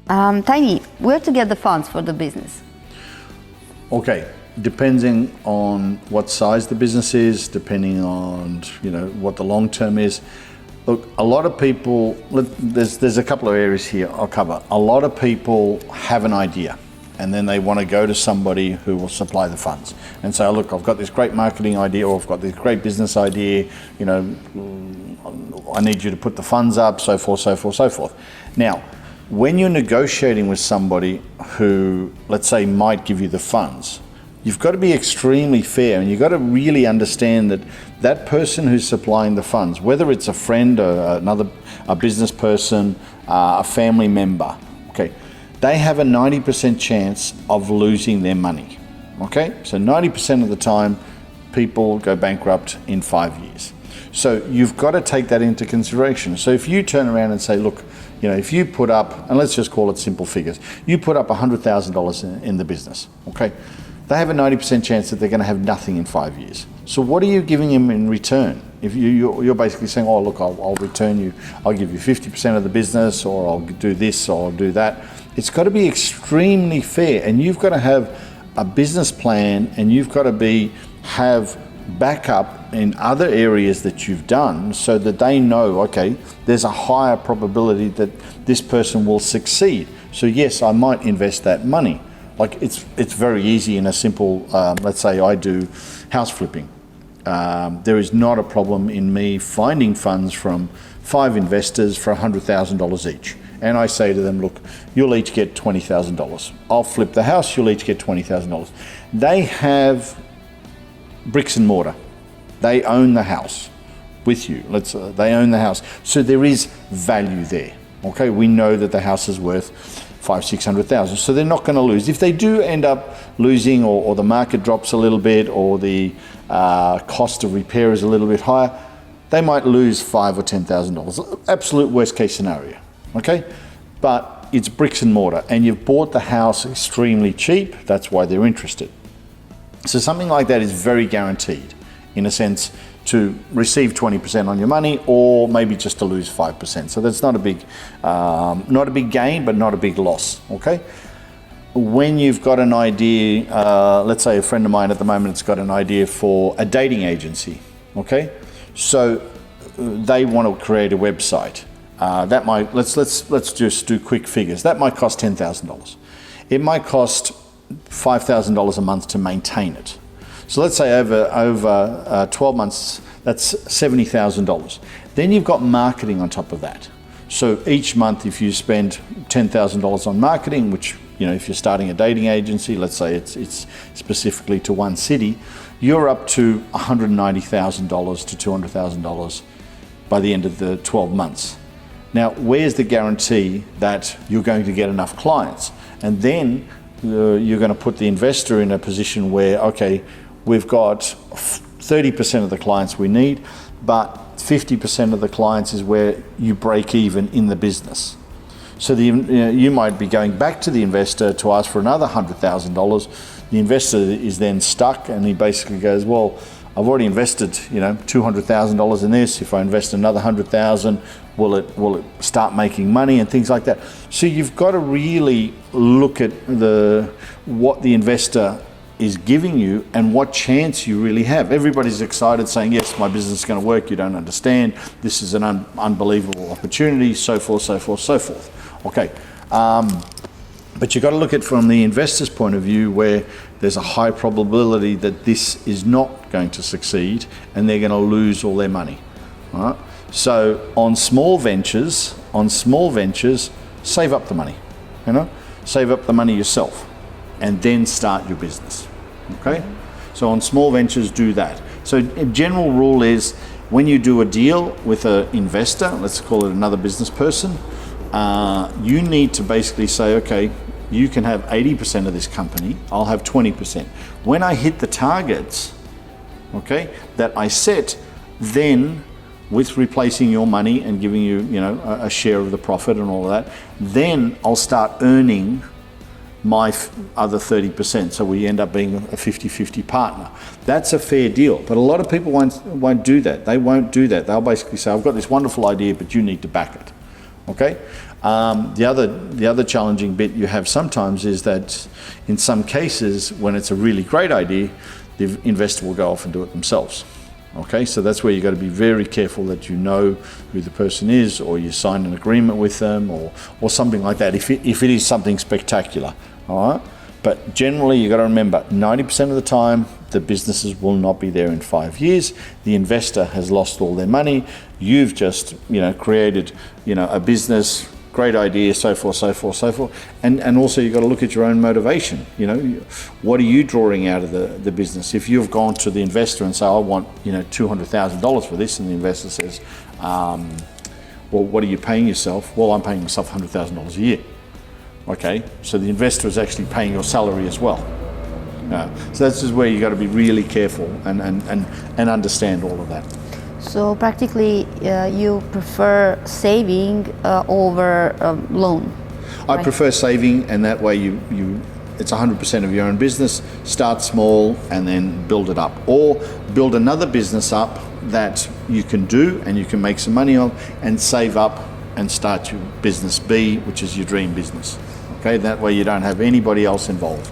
Tiny, where to get the funds for the business? Okay, depending on what size the business is, depending on what the long term is. Look, a lot of people, there's a couple of areas here I'll cover. A lot of people have an idea and then they want to go to somebody who will supply the funds and say, oh, look, I've got this great marketing idea, or I've got this great business idea, I need you to put the funds up, so forth, so forth, so forth. Now, when you're negotiating with somebody who, let's say, might give you the funds, you've got to be extremely fair, and you've got to really understand that that person who's supplying the funds, whether it's a friend or a business person, a family member, okay, they have a 90% chance of losing their money, okay? So 90% of the time, people go bankrupt in 5 years. So you've got to take that into consideration. So if you turn around and say, look, if you put up, and let's just call it simple figures, you put up $100,000 in the business, okay? They have a 90% chance that they're going to have nothing in 5 years. So what are you giving them in return? If you're basically saying, oh, look, I'll return you, I'll give you 50% of the business, or I'll do this, or I'll do that. It's got to be extremely fair, and you've got to have a business plan, and you've got to have backup in other areas that you've done, so that they know, okay, there's a higher probability that this person will succeed. So yes, I might invest that money. Like it's very easy in a simple, let's say I do house flipping. There is not a problem in me finding funds from 5 investors for $100,000 each. And I say to them, look, you'll each get $20,000. I'll flip the house, you'll each get $20,000. They have bricks and mortar. They own the house with you. They own the house. So there is value there. Okay, we know that the house is worth $500,000-600,000. So they're not going to lose. If they do end up losing, or the market drops a little bit, or the cost of repair is a little bit higher, they might lose $5,000 or $10,000. Absolute worst case scenario. Okay, but it's bricks and mortar, and you've bought the house extremely cheap. That's why they're interested. So something like that is very guaranteed, in a sense, to receive 20% on your money, or maybe just to lose 5%. So that's not a big gain, but not a big loss. Okay. When you've got an idea, let's say a friend of mine at the moment has got an idea for a dating agency. Okay, so they want to create a website. That might let's just do quick figures. That might cost $10,000. It might cost $5,000 a month to maintain it. So let's say over 12 months, that's $70,000. Then you've got marketing on top of that. So each month, if you spend $10,000 on marketing, which, if you're starting a dating agency, let's say it's specifically to one city, you're up to $190,000 to $200,000 by the end of the 12 months. Now, where's the guarantee that you're going to get enough clients? And then you're going to put the investor in a position where, okay, we've got 30% of the clients we need, but 50% of the clients is where you break even in the business. So you might be going back to the investor to ask for another $100,000. The investor is then stuck, and he basically goes, well, I've already invested, $200,000 in this. If I invest another $100,000, will it start making money and things like that? So you've got to really look at what the investor is giving you and what chance you really have. Everybody's excited, saying, yes, my business is going to work. You don't understand. This is an unbelievable opportunity, so forth, so forth, so forth. Okay. But you've got to look at it from the investor's point of view, where there's a high probability that this is not going to succeed and they're going to lose all their money. All right? So on small ventures, save up the money. Save up the money yourself and then start your business. Okay? So on small ventures, do that. So a general rule is, when you do a deal with an investor, let's call it another business person, you need to basically say, okay, you can have 80% of this company, I'll have 20%. When I hit the targets, okay, that I set, then with replacing your money and giving you, a share of the profit and all of that, then I'll start earning my other 30%. So we end up being a 50-50 partner. That's a fair deal. But a lot of people won't do that. They won't do that. They'll basically say, I've got this wonderful idea, but you need to back it. Okay? The other challenging bit you have sometimes is that in some cases, when it's a really great idea, the investor will go off and do it themselves. Okay, so that's where you got to be very careful that you know who the person is, or you sign an agreement with them, or something like that. If it is something spectacular, all right. But generally, you got to remember, 90% of the time, the businesses will not be there in 5 years. The investor has lost all their money. You've just, created, a business, great idea, so forth, so forth, so forth. And also you've got to look at your own motivation. What are you drawing out of the business? If you've gone to the investor and say, I want, $200,000 for this, and the investor says, well, what are you paying yourself? Well, I'm paying myself $100,000 a year. Okay, so the investor is actually paying your salary as well. So that's just where you got to be really careful and understand all of that. So practically, you prefer saving over loan? I prefer saving, and that way it's 100% of your own business. Start small and then build it up, or build another business up that you can do and you can make some money on, and save up and start your business B, which is your dream business. Okay, that way you don't have anybody else involved.